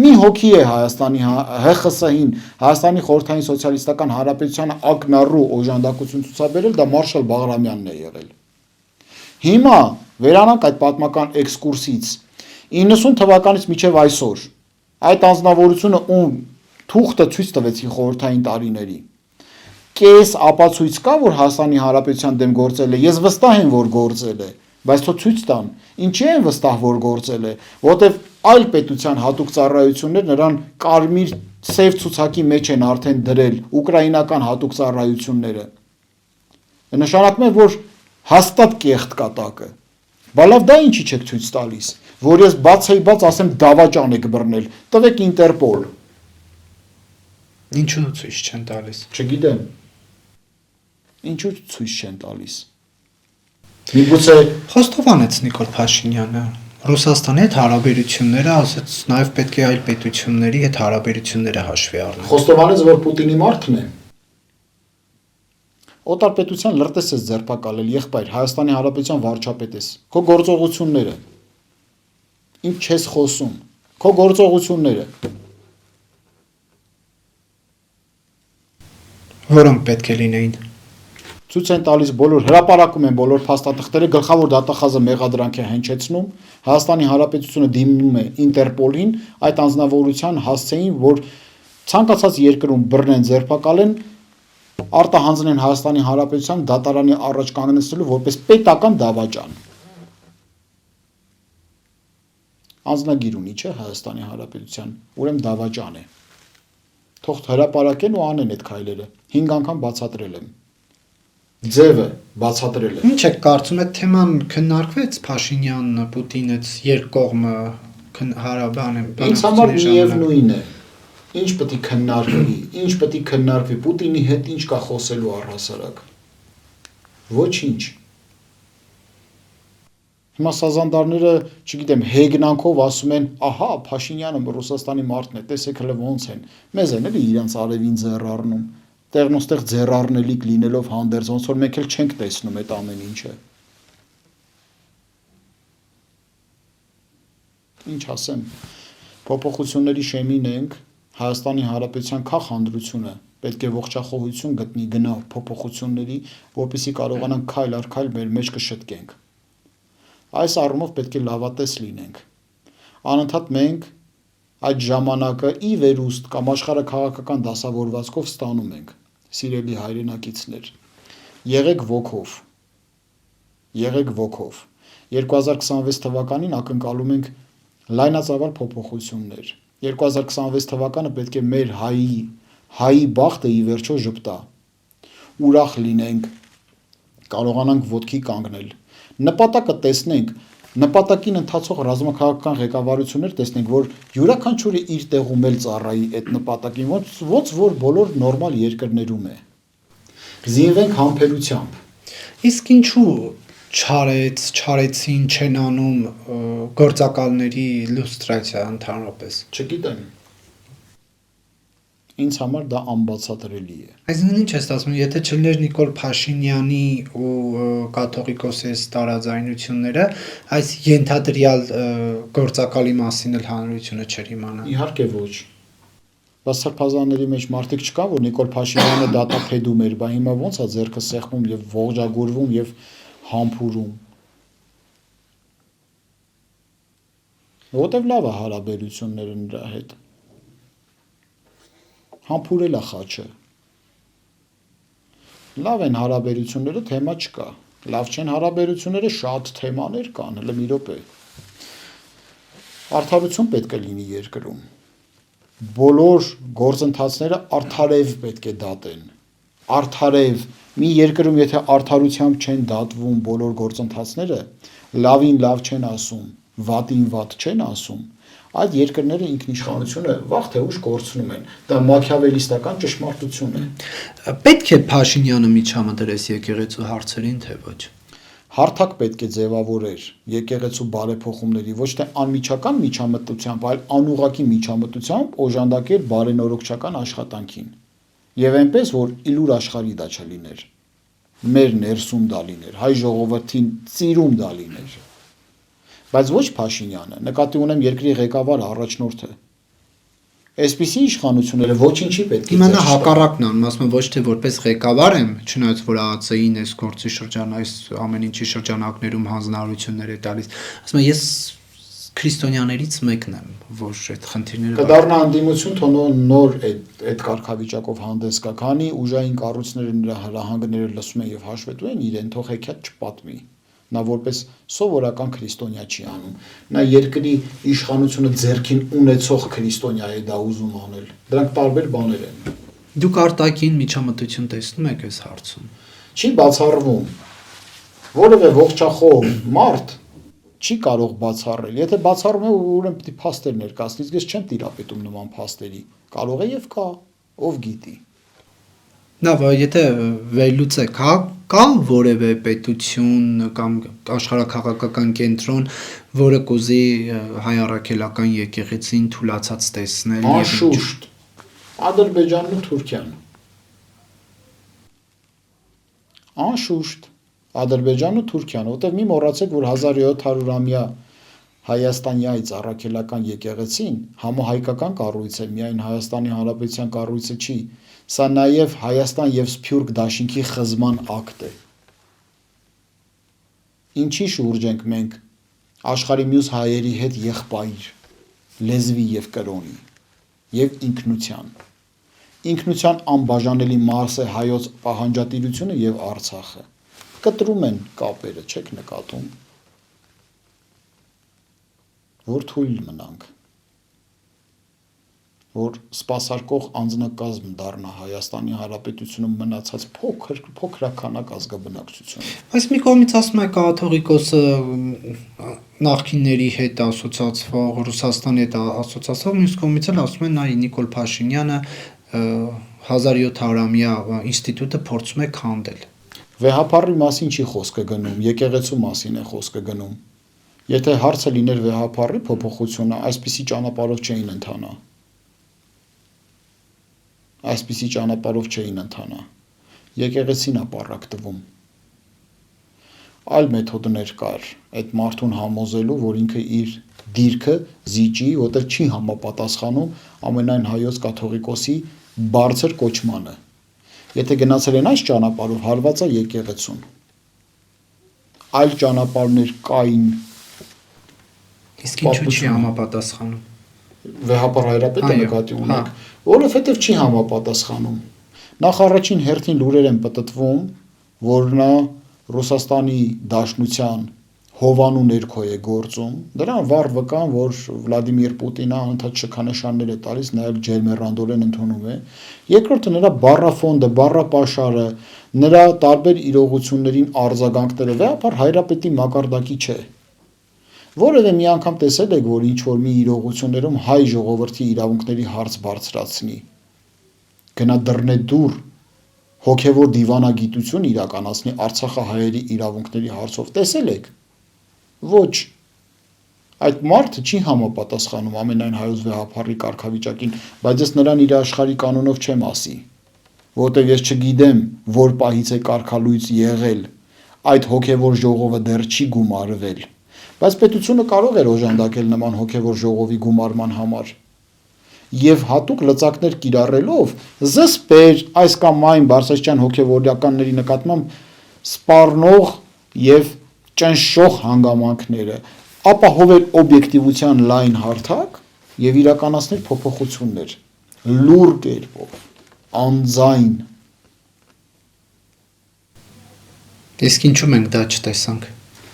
Մի հոգի է Հայաստանի ՀԽՍՀ-ին, Հայաստանի խորհրդային սոցիալիստական հանրապետությանը ակնառու օժանդակություն ցուցաբերել, դա Մարշալ Բաղրամյանն է եղել։ Հիմա վերանանք այդ պատմական էքսկուրսից 90 թվականից մինչև այսօր այդ անձնավորությունը ում թուղթը ցույց տվեցին խորհրդային տարիների։ Կես ապացույց կա, որ Հայաստանի Հանրապետության դեմ գործել է, ես վստահ եմ, որ գործել է, բայց թող ցույց տան։ Ինչի են վստահ, որ գործել է, որտեվ այլ պետության հատուկ ծառայություններ նրան կարմիր սև ցուցակի մեջ են արդեն դրել ուկրաինական հատուկ ծառայությունները։ Նշանակում է, որ հաստատ կեղտ կատակը։ Բալավ դա ինչի չեք ցույց տալիս, որ ես բաց ասեմ դավաճան եք բռնել, տվեք Ինտերպոլ։ Ինչու ցույց չեն տալիս։ Չգիտեմ։ Ինչու ցույց չեն տալիս։ Միգուցե Խոստովանեց Նիկոլ Փաշինյանը Ռուսաստանի հետ հարաբերությունները, ասաց նաև պետք է այլ պետությունների հետ հարաբերությունները հաշվի առնել։ Խոստովանեց, որ Պուտինի մարդն է։ Օտար պետության լրտես ես ձերբակալել, եղբայր, Հայաստանի Հանրապետության վարչապետ ես։ Քո գործողությունները։ Ինչ չես խոսում։ Քո գործողությունները։ Որոնք պետք է լինեին։ Ցույց են տալիս բոլոր հրապարակում են բոլոր փաստաթղթերը, գլխավոր դատախազը մեղադրանք է հնչեցնում, Հայաստանի Հանրապետությունը դիմում է Ինտերպոլին, այդ անձնավորության հասցեին, որ ցանկացած երկրում բռնեն, ձերբակալեն, արտահանձնեն Հայաստանի Հանրապետության դատարանի առաջ կանգնեցնելու որպես պետական դավաճան։ Անձնագիր ունի, չէ, Հայաստանի Հանրապետության, ուրեմն դավաճան է։ Թող հրապարակեն ու անեն այդ քայլերը։ 5 անգամ բացատրել եմ։ Ձևը բացատրել է։ Ինչ է կարծում եք թեման քննարկվեց Փաշինյան, Պուտինից երկկողմը հարաբանը։ Ինձ համար միևնույն է։ Ինչ պետք է քննարկվի, ինչ պետք է քննարկվի, Պուտինի հետ ինչ կա խոսելու առհասարակ։ Ոչինչ։ Հիմա սազանդարները, չգիտեմ, հեգնանքով ասում են, ահա, Փաշինյանը Ռուսաստանի մարդն է, տեսեք հələ ոնց են։ Մեզ են էլի իրենց արևին ձեռ առնում։ Տեղնոստեղ ձեռառնելիք լինելով հանդերձ, ոնց որ մենք էլ չենք տեսնում այդ ամեն ինչը։ Ինչ ասեմ, փոփոխությունների շեմին ենք, Հայաստանի Հանրապետության քաղաքանդրությունը պետք է ողջախոհություն գտնի գնա փոփոխությունների, որպեսզի կարողանանք քայլ առ քայլ մեր մեջ կշտկենք։ Այս առումով պետք է լավատես լինենք։ Անընդհատ մենք այդ ժամանակը ի վերուստ կամ աշխարհաքաղաքական դասավորվածքով ստանում ենք, սիրելի հայրենակիցներ, եղեք ոգով, 2026 թվականին ակնկալում ենք լայնածավալ փոփոխություններ, 2026 թվականը պետք է մեր հայի բախտը ի վերջո ժպտա, ուրախ լինենք, կարողանանք ոտքի կանգնել, նպատակը տեսնենք, նպատակին ընթացող ռազմաքաղաքական ղեկավարություններ տեսնենք, որ յուրաքանչյուրը իր տեղում էլ ծառայի այդ նպատակին, ոնց որ բոլոր նորմալ երկրներում է։ Զինվենք համբերությամբ։ Իսկ ինչու չարեցին, չեն անում գործակալների լուստրացիա ընդհանրապես։ Չգիտեմ։ Ինձ համար դա անբացատրելի է։ Այսինքն ինչ ես ասում, եթե չլիներ Նիկոլ Փաշինյանի ու կաթողիկոսի տարաձայնությունները, այս ենթադրյալ գործակալի մասին էլ հանրությունը չէր իմանա։ Իհարկե ոչ։ Բայց սրբազանների մեջ մարդիկ չկան, որ Նիկոլ Փաշինյանը դատապետում էր, բա հիմա ոնց է ձեռքը սեղմում եւ ողջագուրվում եւ համբուրում։ Որտեւ լավ է հարաբերությունները նրա հետ։ Համբուրել է խաչը։ Լավ են հարաբերությունները, թեմա չկա։ Լավ չեն հարաբերությունները, շատ թեմաներ կան, հələ մի րոպե։ Արդարություն պետք է լինի երկրում։ Բոլոր գործընթացները արդարև պետք է դատեն։ Արդարև մի երկրում եթե արդարությամբ չեն դատվում բոլոր գործընթացները, լավին լավ չեն ասում, վատին վատ չեն ասում, այդ երկրները ինքնիշխանությունը վաղ թե ուշ կորցնում են։ Դա մաքիավելիստական ճշմարտություն է։ Պետք է Փաշինյանը միջամտես եկեղեցու հարցերին, թե ոչ։ Հարթակ պետք է ձևավորեր եկեղեցու բարեփոխումների, ոչ թե անմիջական միջամտությամբ, այլ անուղղակի միջամտությամբ օժանդակեր բարենորոգչական աշխատանքին։ Եվ այնպես, որ իլուր աշխարհի դա չլիներ։ մեր ներսում դա լիներ, հայ ժողովրդին ծիրում դա լիներ։ Բայց ոչ Փաշինյանը, նկատի ունեմ երկրի ղեկավարը, առաջնորդը։ Այսպիսի իշխանությունները ոչինչի պետք է Հիմա նա հակառակն անում, ասում եմ ոչ թե որպես ղեկավար եմ, չնայած որ ԱԱՑ-ին այս գործի այս ամեն ինչի շրջանակներում հանձնարարություններ է տալիս, ասում եմ ես քրիստոնյաներից մեկն եմ, որ այդ խնդիրները կդառնա անդիմություն, թող նոր այդ կարգավիճակով հանդես գա, քանի ուժային կառույցները նրա հրահանգները լսում են եւ հաշվետու են իրեն, թող հեքիաթ չպատմի։ Նա որպես սովորական քրիստոնյա չի անում։ Նա երկրի իշխանությունը ձեռքին ունեցող քրիստոնյա է դա ուզում անել։ Դրանք տարբեր բաներ են։ Դուք արտաքին միջամտություն տեսնում եք այս հարցում։ Չի բացառվում։ Որևէ ողջախոհ մարդ չի կարող բացառել։ Եթե բացառում է, ուրեմն պետք է փաստեր ներկայացնի, իսկ ես չեմ տիրապետում նման փաստերի։ Կարող է եւ կա, ով գիտի։ Լավ, եթե վերլուծեք, կա որևէ պետություն կամ աշխարհաքաղաքական կենտրոն, որը կուզի հայ առաքելական եկեղեցին թուլացած տեսնել եւ Անշուշտ Ադրբեջանն ու Թուրքիան։ Անշուշտ Ադրբեջանն ու Թուրքիան, որտեղ մի մոռացեք, որ 1700-ամյա Հայաստանյայից առաքելական եկեղեցին համահայկական կառույց է, միայն Հայաստանի Հանրապետության կառույցը չի։ Սա նաև Հայաստան եւ Սփյուռք դաշինքի խզման ակտ է։ Ինչի շուրջ ենք մենք աշխարհի մյուս հայերի հետ եղբայր, լեզվի եւ կրոնի եւ ինքնության անբաժանելի մաս է հայոց պահանջատիրությունը եւ Արցախը։ Կտրում են կապերը, չեք նկատում, որ թույլ մնանք, որ սպասարկող անձնակազմ դառնա Հայաստանի Հանրապետությունում մնացած փոքրականակ ազգաբնակչություն։ Այս մի կողմից ասում է կաթողիկոսը նախկինների հետ ասոցացվող, Ռուսաստանի հետ ասոցացվող, մյուս կողմից էլ ասում է նա Նիկոլ Փաշինյանը 1700-ամյա ինստիտուտը փորձում է քանդել։ Վեհապարի մասին չի խոսքը գնում, եկեղեցու մասին է խոսքը գնում։ Եթե հարցը լիներ վեհապարի փոփոխությունը, այսպիսի ճանապարհով չէին ընթանա։ Եկեղեցին ապառակ տվում։ Այլ մեթոդներ կար այդ մարդուն համոզելու, որ ինքը իր դիրքը զիջի, որտեղ չի համապատասխանում ամենայն հայոց կաթողիկոսի բարձր կոչմանը։ Եթե գնացել են այս ճանապարհով, հարված է եկեղեցուն։ Այլ ճանապարհներ կային։ Իսկ ինչու չի համապատասխանում։ Վեհապար Հայրապետը նկատի ունենք, որովհետև չի համապատասխանում։ Նախ առաջին հերթին լուրեր են պտտվում, որ նա Ռուսաստանի Դաշնության հովանու ներքո է գործում։ Դրան վառ վկան, որ Վլադիմիր Պուտինը անընդհատ շքանշաններ է տալիս, նաև ջերմեռանդորեն ընդունում է։ Երկրորդը նրա բառաֆոնդը, բառապաշարը, նրա տարբեր իրողություններին արձագանքները վեհապար Հայրապետի մակարդակի չէ։ Որևէ մի անգամ տեսել եք, որ ինչ-որ մի իրողություններում հայ ժողովրդի իրավունքների հարց բարձրացնի, գնա դռնե դուռ, հոգևոր դիվանագիտություն իրականացնի Արցախահայերի իրավունքների հարցով, տեսել եք։ Ոչ։ Այդ մարդը չի համապատասխանում ամենայն հայոց վեհապարի կարգավիճակին, բայց ես նրան իր աշխարհի կանոնով չեմ ասի, որտեղ ես չգիտեմ, որ պահից է կարգալույծ եղել, այդ հոգևոր ժողովը դեռ չի գումարվել։ Բայց պետությունը կարող էր օժանդակել նման հոգևոր ժողովի գումարման համար եւ հատուկ լծակներ կիրառելով զսպեր այս կամ այն բարձրաստիճան հոգևորականների նկատմամբ սպառնող եւ ճնշող հանգամանքները, ապահովել օբյեկտիվության լայն հարթակ եւ իրականացնել փոփոխություններ լուր կերպով, անձայն։ Իսկ ինչու մենք դա չտեսանք։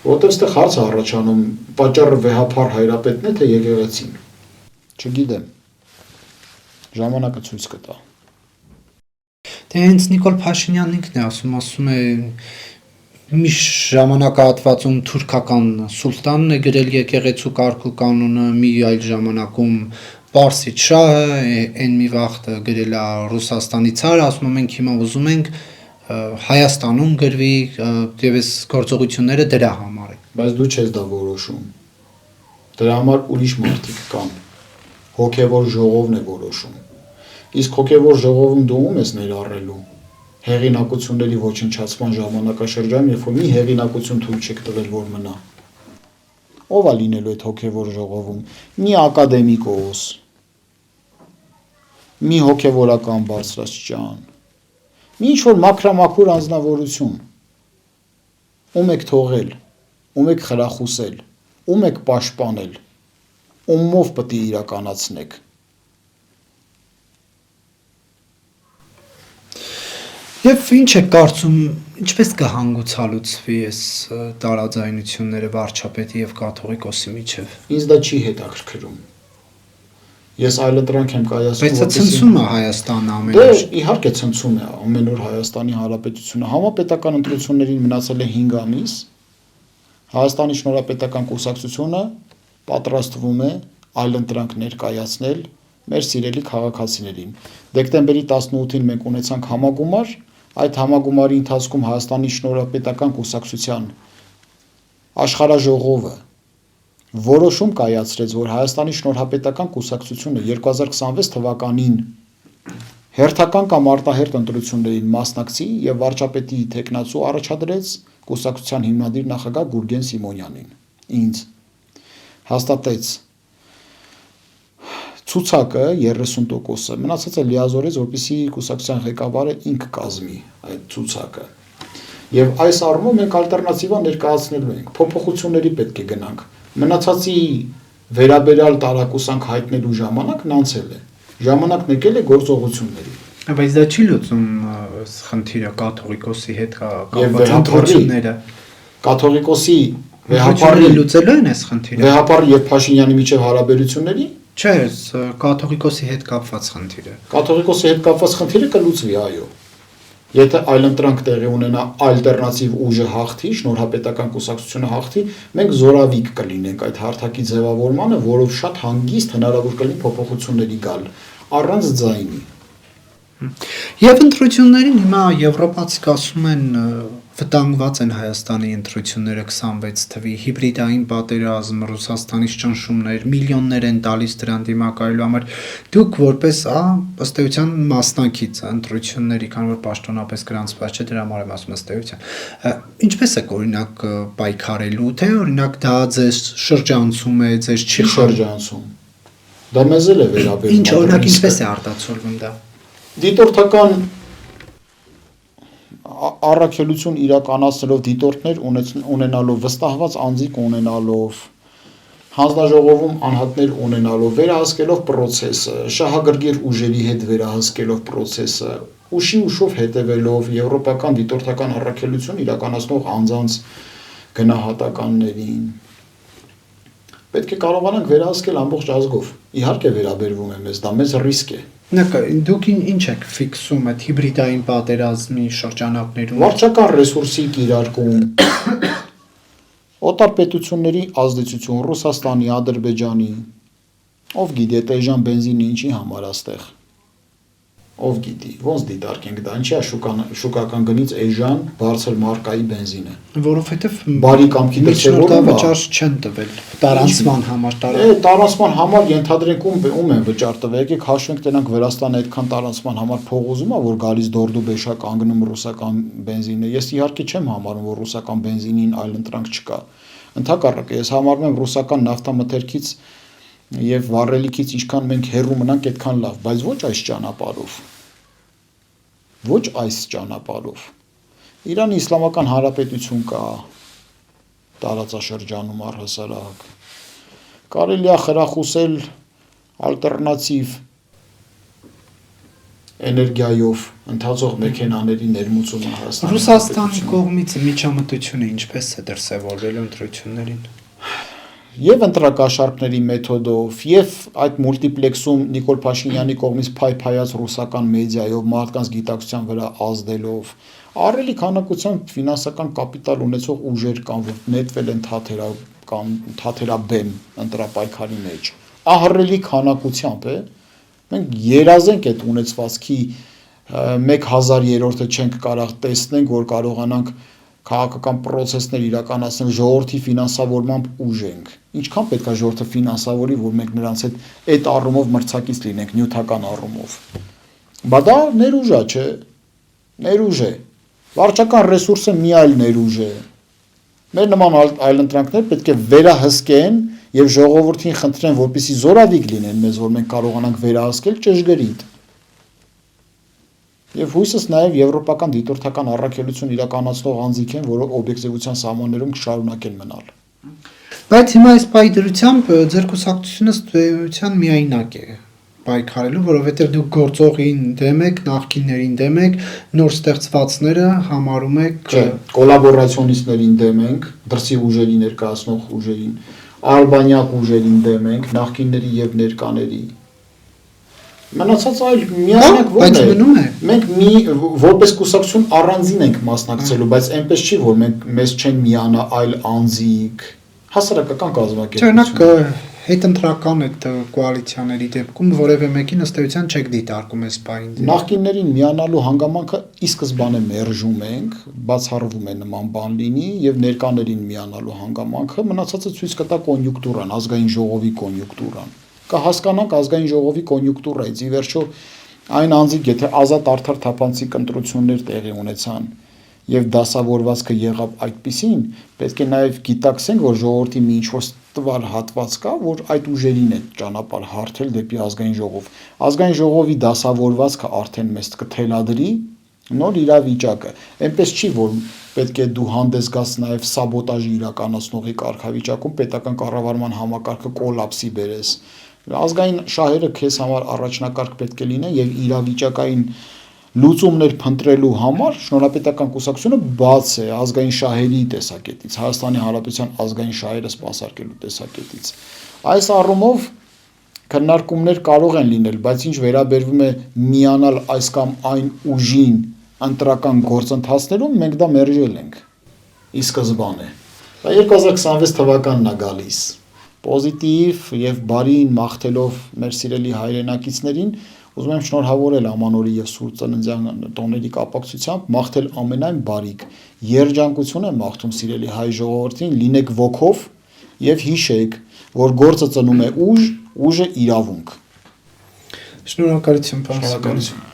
Որտեղ այստեղ հարց է առաջանում, պատճառը վեհապար Հայրապետն է, թե եկեղեցին։ Չգիտեմ։ Ժամանակը ցույց կտա։ Դե հենց Նիկոլ Փաշինյանն ինքն է ասում է մի ժամանակահատվածում թուրքական սուլտանն է գրել եկեղեցու կարգ ու կանոնը, մի այլ ժամանակում Պարսից շահը, այն մի վաղ գրել է Ռուսաստանի ցարը, ասում մենք հիմա ուզում ենք Հայաստանում գրվի եւ այս գործողությունները դրա համար է։ Բայց դու չես դա որոշում։ Դրա համար ուրիշ մարդիկ կան։ Հոգևոր ժողովն է որոշում։ Իսկ հոգևոր ժողովում դու ում ես ներառելու։ հեղինակությունների ոչնչացման ժամանակաշրջան, երբ որ մի հեղինակություն թույլ չեք տվել, որ մնա։ Ով է լինելու այդ հոգևոր ժողովում։ Մի ակադեմիկոս, մի հոգևորական բարձրաստիճան, մի ինչ-որ մաքրամաքուր անձնավորություն, ում եք թողել, ում եք խրախուսել, ում եք պաշտպանել, ումով պետք է իրականացնեք։ Եվ ինչ է կարծում, ինչպես կհանգուցալուծվի այս տարաձայնությունները վարչապետի եւ կաթողիկոսի միջև։ Ինձ դա չի հետաքրքրում։ Ես այլընտրանք եմ կայացնում, Բայց ցնցում է Հայաստանը ամեն Դե օր։ իհարկե ցնցում է ամեն օր Հայաստանի Հանրապետությունը։ Համապետական ընտրություններին մնացել է 5 ամիս։ Հայաստանի Շնորհապետական կուսակցությունը պատրաստվում է այլընտրանք ներկայացնել մեր սիրելի քաղաքացիներին։ Դեկտեմբերի 18-ին մենք ունեցանք համագումար, այդ համագումարի ընթացքում Հայաստանի Շնորհապետական կուսակցության աշխարհաժողովը որոշում կայացրեց, որ Հայաստանի Շնորհապետական կուսակցությունը 2026 թվականին հերթական կամ արտահերթ ընտրություններին մասնակցի եւ վարչապետի տեխնացու առաջադրեց կուսակցության հիմնադիր նախագահ Գուրգեն Սիմոնյանին։ Ինձ հաստատեց ցուցակը 30%-ը, մնացածը լիազորեց, որպեսզի կուսակցության ղեկավարը ինքը կազմի այդ ցուցակը։ Եվ այս առումով մենք ալտերնատիվա ներկայացնելու ենք, փոփոխությունների պետք է գնանք։ Մնացածի վերաբերյալ տարակուսանք հայտնելու ժամանակն անցել է։ Ժամանակն եկել է գործողությունների։ Բայց դա չի լուծում խնդիրը կաթողիկոսի հետ Եվ կապված ընտրությունները։ Կաթողիկոսի Վեհապարի լուծելու են այս խնդիրը։ Վեհապարի եւ Փաշինյանի միջև հարաբերությունների Չէ, կաթողիկոսի հետ կապված խնդիրը։ Կաթողիկոսի հետ կապված խնդիրը կլուծվի, այո։ Եթե այլընտրանք տեղի ունենա ալտերնատիվ ուժը հաղթի, շնորհապետական կուսակցությունը հաղթի, մենք զորավիկ կլինենք այդ հարթակի ձևավորմանը, որով շատ հանգիստ հնարավոր կլինի փոփոխությունների գալ, առանց ձայնի։ Եվ ընտրություններին հիմա եվրոպացիք ասում են վտանգված են Հայաստանի ընտրությունները 26 թվի հիբրիդային պատերազմ, Ռուսաստանից ճնշումներ, միլիոններ են տալիս դրան դիմակայելու համար։ Դուք որպես ըստ էության մասնակից ընտրությունների, քանի որ պաշտոնապես գրանցված չէ, դրա համար եմ ասում ըստ էության։ Ինչպես եք օրինակ պայքարելու, թե օրինակ դա ձեզ շրջանցում է, ձեզ չի շրջանցում։ Դա մեզ էլ է վերաբերում։ Ինչ օրինակ ինչպես է արտացոլվում դա։ Դիտորդական առաքելություն իրականացնելով դիտորդներ ունենալով, վստահված անձիկ ունենալով, հանձնաժողովում անհատներ ունենալով, վերահսկելով process-ը, շահագրգիռ ուժերի հետ վերահսկելով process-ը, ուշով հետևելով եվրոպական դիտորդական առաքելություն իրականացնող անձանց գնահատականներին, պետք է կարողանանք վերահսկել ամբողջ ազգով։ Իհարկե վերաբերվում է մեզ, դա մեծ ռիսկ է։ Դուք ինչ եք ֆիքսում այդ հիբրիդային պատերազմի շրջանակներում։ Վարչական ռեսուրսի կիրարկում, օտար պետությունների ազդեցություն, Ռուսաստանի, Ադրբեջանի, ով գիտի այդ էժան բենզինը ինչի համար է ստեղ։ Ով գիտի, ոնց դիտարկենք դա, ինչի է շուկական գնից էժան բարձր մարկայի բենզինը։ Որովհետև բարի կամքի դրսևորումը վճար չեն տվել տարանցման համար տարանցման համար ենթադրենք ում են վճար տվել, եկեք հաշվենք տենանք Վրաստանը այդքան տարանցման համար փող ուզում է, որ գալիս դորդու բեշա կանգնում ռուսական բենզինը։ Ես իհարկե չեմ համարում, որ ռուսական բենզինին այլընտրանք չկա։ Ընդհակառակը ես համարում եմ ռուսական նավթամթերքից եւ վառելիքից ինչքան մենք հեռու մնանք, այդքան լավ, բայց ոչ այս ճանապարհով։ Ոչ այս ճանապարհով։ Իրանի Իսլամական Հանրապետություն կա տարածաշրջանում առհասարակ։ Կարելի է խրախուսել ալտերնատիվ էներգիայով ընթացող մեքենաների ներմուծումը Հայաստանի։ Ռուսաստանի կողմից միջամտությունը ինչպես է դրսևորվել ընտրություններին։ Եվ ընտրակաշառքների մեթոդով, եւ այդ մուլտիպլեքսում Նիկոլ Փաշինյանի կողմից փայփայած ռուսական մեդիայով մարդկանց գիտակցության վրա ազդելով, առելի քանակությամբ ֆինանսական կապիտալ ունեցող ուժեր կան, որ նետվել են թաթերաբեմ ընտրապայքարի մեջ։ Ահռելի քանակությամբ է։ Մենք երազենք այդ ունեցվածքի 1/1000-ը չենք կարող տեսնենք, որ կարողանանք քաղաքական process-ներ իրականացնել ժողովրդի ֆինանսավորմամբ ուժենք։ Ինչքան պետք է ժողովուրդը ֆինանսավորի, որ մենք նրանց հետ այդ առումով մրցակից լինենք նյութական առումով։ Բա դա ներուժա չէ։ Ներուժ է։ Վարչական ռեսուրսը մի այլ ներուժ է։ Մեր նման այլընտրանքներ պետք է վերահսկեն եւ ժողովրդին խնդրեն, որպեսզի զորավիգ լինեն մեզ, որ մենք կարողանանք վերահսկել ճշգրիտ։ Եվ հույսս նաև եվրոպական դիտորդական առաքելություն իրականացնող անձիկ են, որոնք օբյեկտիվության սահմաններում կշարունակեն մնալ։ Բայց հիմա այս պայդրությամբ ձեր կուսակցությունը ստուգության միայնակ է պայքարելու, որովհետև դուք գործողին դեմ եք, նախկիններին դեմ եք, նոր ստեղծվածները համարում եք կոլաբորացիոնիստներին դեմ ենք, դրսի ուժերի ներկայացնող ուժերին, ալբանյակ ուժերին դեմ ենք, նախկինների եւ ներկաների։ Մնացած այլ միանակ բայց մնում է։ Մենք որպես կուսակցություն առանձին ենք մասնակցելու, բայց այնպես չի, որ մեզ չեն միանա այլ անձիկ, հասարակական կազմակերպություն։ Օրինակ հետընտրական այդ կոալիցիաների դեպքում որևէ մեկին ըստ էության չեք դիտարկում այս բանին։ Նախկիններին միանալու հանգամանքը ի սկզբանե մերժում ենք, բացառվում է նման բան լինի եւ ներկաներին միանալու հանգամանքը մնացածը ցույց կտա կոնյունկտուրան, ազգային ժողովի կոնյունկտուրան։ Կհասկանանք ազգային ժողովի կոնյունկտուրայից ի վերջո այն անձիկ, եթե ազատ արդար թափանցիկ ընտրություններ տեղի ունեցան եւ դասավորվածքը եղավ այդպիսին, պետք է նաեւ գիտակցենք, որ ժողովրդի մի ինչ-որ տվյալ հատված կա, որ այդ ուժերին է ճանապարհ հարթել դեպի ազգային ժողով։ Ազգային ժողովի դասավորվածքը արդեն մեզ կթելադրի նոր իրավիճակը։ Այնպես չի, որ պետք է դու հանդես գաս նաեւ սաբոտաժի իրականացնողի կարգավիճակում պետական կառավարման համակարգը կոլապսի բերես։ Ազգային շահերը քեզ համար առաջնակարգ պետք է լինեն եւ իրավիճակային լուծումներ փնտրելու համար շնորհապետական կուսակցությունը բաց է ազգային շահերի տեսակետից, Հայաստանի Հանրապետության ազգային շահերը սպասարկելու տեսակետից։ Այս առումով քննարկումներ կարող են լինել, բայց ինչ վերաբերվում է միանալ այս կամ այն ուժին ընտրական գործընթացներում, մենք դա մերժել ենք։ Ի սկզբանե։ 2026 թվականն է գալիս։ Պոզիտիվ եւ բարին մաղթելով մեր սիրելի հայրենակիցներին ուզում եմ շնորհավորել Ամանորի եւ Սուրբ Ծննդյան տոների կապակցությամբ, մաղթել ամենայն բարիք։ Երջանկություն եմ մաղթում սիրելի հայ ժողովրդին, լինեք ոգով եւ հիշեք, որ գործը ծնում է ուժ, ուժը իրավունք։ Շնորհակալություն, պարոն։ Շնորհակալություն։